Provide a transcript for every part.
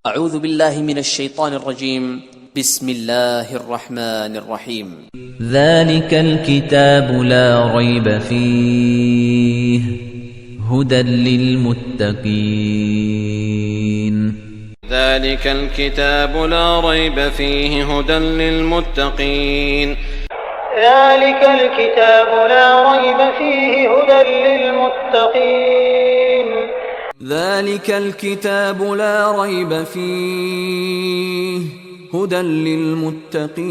أعوذ بالله من الشيطان الرجيم. بسم الله الرحمن الرحيم. ذلك الكتاب لا ريب فيه هدى للمتقين. ذلك الكتاب لا ريب فيه هدى للمتقين. ذلك الكتاب لا ريب فيه هدى للمتقين. ذلك الكتاب لا ريب فيه هدى للمتقين.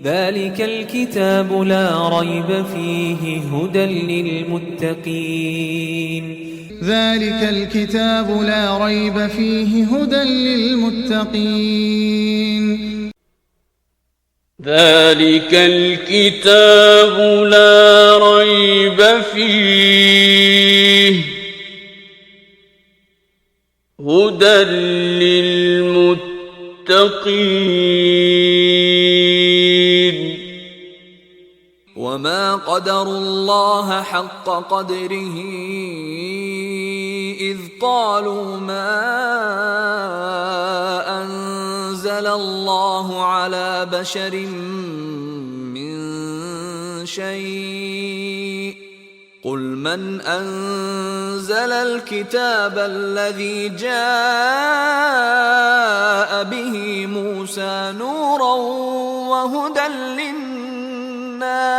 ذلك الكتاب لا ريب فيه هدى للمتقين. ذلك الكتاب لا ريب فيه هدى للمتقين. ذلك الكتاب لا ريب فيه هدى للمتقين. وما قدروا الله حق قدره إذ قالوا ما أنزل الله على بشر من شيء. قل من أنزل الكتاب الذي جاء به موسى نورا وهدى للناس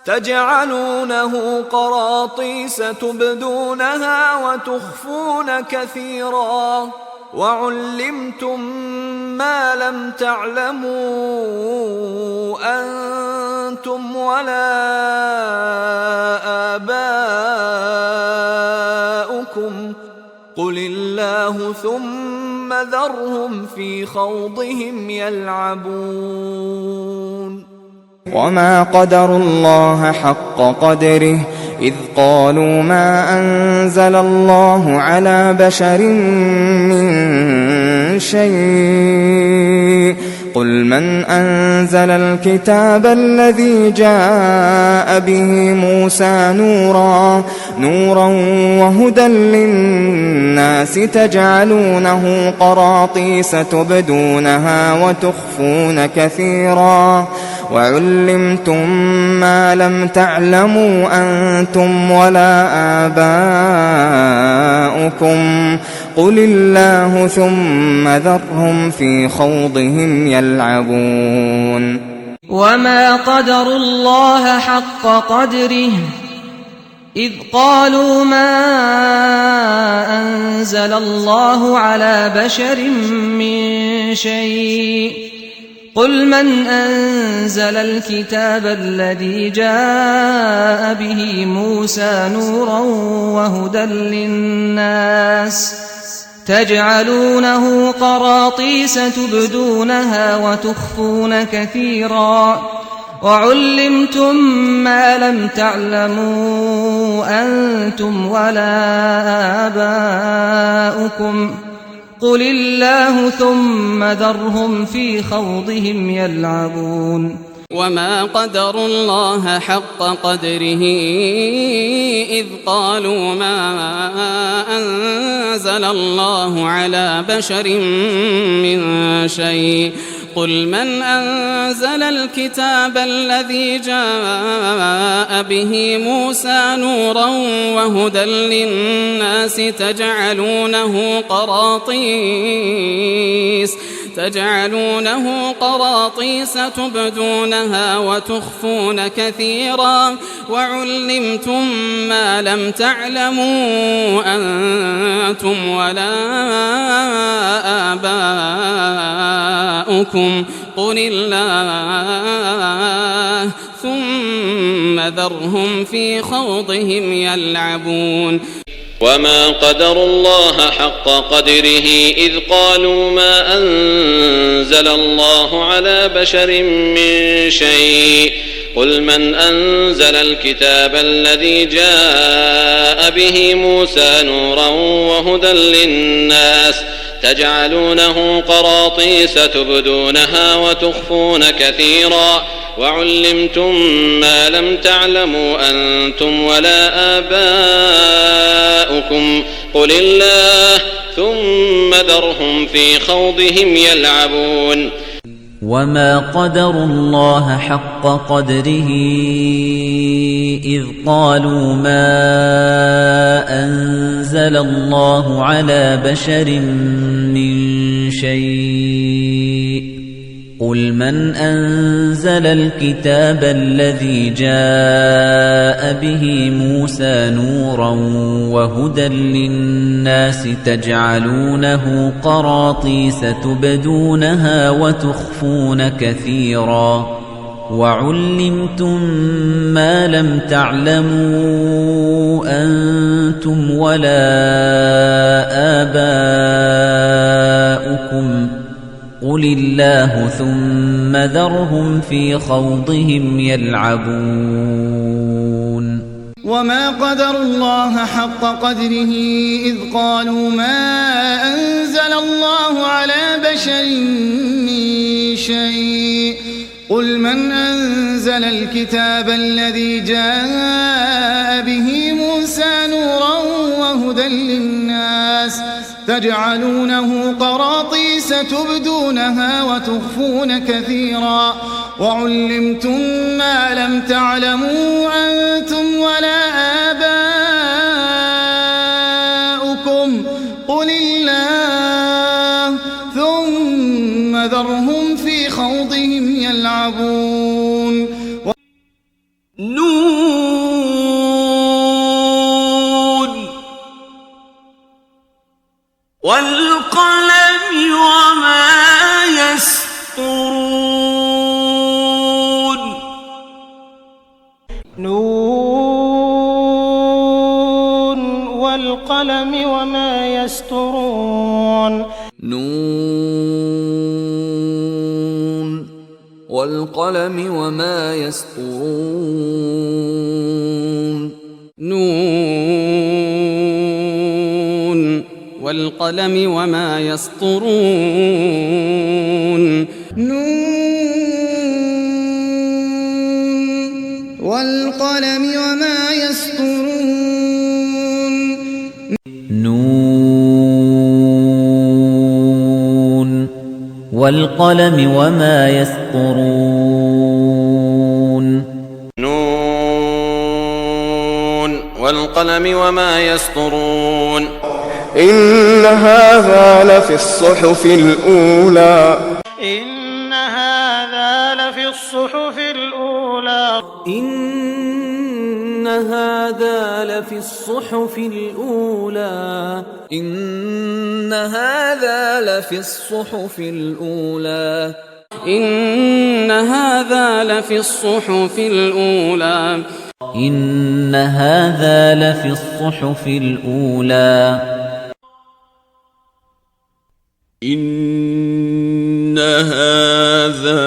تجعلونه قراطيس تبدونها وتخفون كثيرا وعلمتم ما لم تعلموا أنتم ولا آباؤكم قل الله ثم ذرهم في خوضهم يلعبون. وما قدروا الله حق قدره إذ قالوا ما أنزل الله على بشر من شيء. قل من أنزل الكتاب الذي جاء به موسى نورا وهدى للناس تجعلونه قراطيس تبدونها وتخفون كثيرا وعلمتم ما لم تعلموا أنتم ولا آباؤكم قل الله ثم ذرهم في خوضهم يلعبون. وما قدروا الله حق قدره إذ قالوا ما أنزل الله على بشر من شيء. قل من أنزل الكتاب الذي جاء به موسى نورا وهدى للناس تجعلونه قراطيس تبدونها وتخفون كثيرا وعلمتم ما لم تعلموا أنتم ولا آباؤكم قل الله ثم ذرهم في خوضهم يلعبون. وما قدروا الله حق قدره إذ قالوا ما أنزل الله على بشر من شيء. قل من أنزل الكتاب الذي جاء به موسى نورا وهدى للناس تجعلونه قراطيس تبدونها وتخفون كثيرا وعلمتم ما لم تعلموا أنتم ولا آباؤكم قل الله ثم ذرهم في خوضهم يلعبون. وما قدروا الله حق قدره إذ قالوا ما أنزل الله على بشر من شيء. قل من أنزل الكتاب الذي جاء به موسى نورا وهدى للناس تجعلونه قراطيس تبدونها وتخفون كثيرا وعلمتم ما لم تعلموا أنتم ولا آباؤكم قل الله ثم ذرهم في خوضهم يلعبون وما قدروا الله حق قدره إذ قالوا ما أنزل الله على بشر من شيء قل من أنزل الكتاب الذي جاء به موسى نورا وهدى للناس تجعلونه قراطيس تبدونها وتخفون كثيرا وعلمتم ما لم تعلموا أنتم ولا آباؤكم قل الله ثم ذرهم في خوضهم يلعبون وما قدروا الله حق قدره إذ قالوا ما أنزل الله على بشر من شيء قل من أنزل الكتاب الذي جاء به موسى نورا وهدى للناس تجعلونه قراطيس تبدونها وتخفون كثيرا وعلمتم ما لم تعلموا أنتم ولا آباؤكم قل الله ثم ذرهم في خوضهم يلعبون والقلم وما يسطرون نون والقلم وما يسطرون نون والقلم وما يسطرون نون والقلم وما يسطرون نون والقلم وما يسطرون نون والقلم وما يسطرون نون والقلم وما يسطرون إن هذا لفي الصحف الأولى إن هذا لفي الصحف الأولى إن هذا لفي الصحف الأولى إن هذا لفي الصحف الأولى إن هذا لفي الصحف الأولى إن هذا لفي الصحف الأولى إن هذا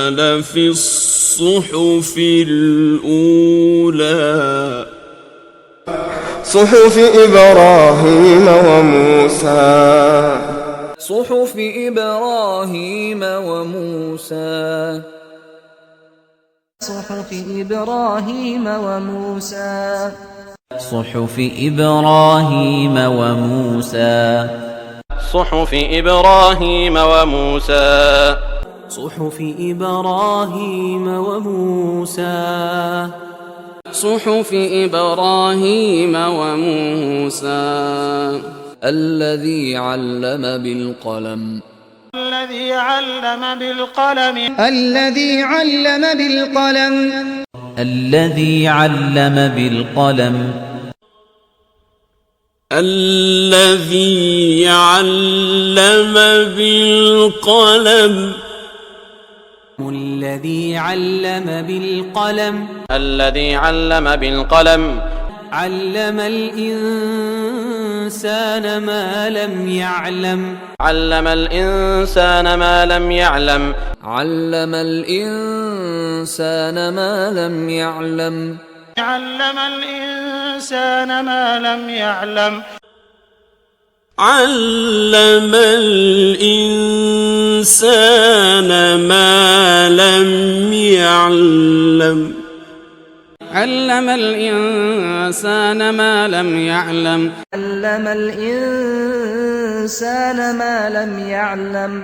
لفي الصحف الأولى صحف إبراهيم وموسى صحف إبراهيم وموسى صحف إبراهيم وموسى صحف إبراهيم وموسى صحف إبراهيم وموسى صحف إبراهيم وموسى صحف إبراهيم وموسى الذي علم بالقلم الذي علم بالقلم الذي علم بالقلم الذي علم بالقلم الذي علم بالقلم الذي علم بالقلم الذي علم بالقلم علم الإنسان ما لم يعلم علم الإنسان ما لم يعلم علم الإنسان ما لم يعلم علم الإنسان ما لم يعلم علم الإنسان ما لم يعلم علم الإنسان ما لم يعلم علم الإنسان ما لم يعلم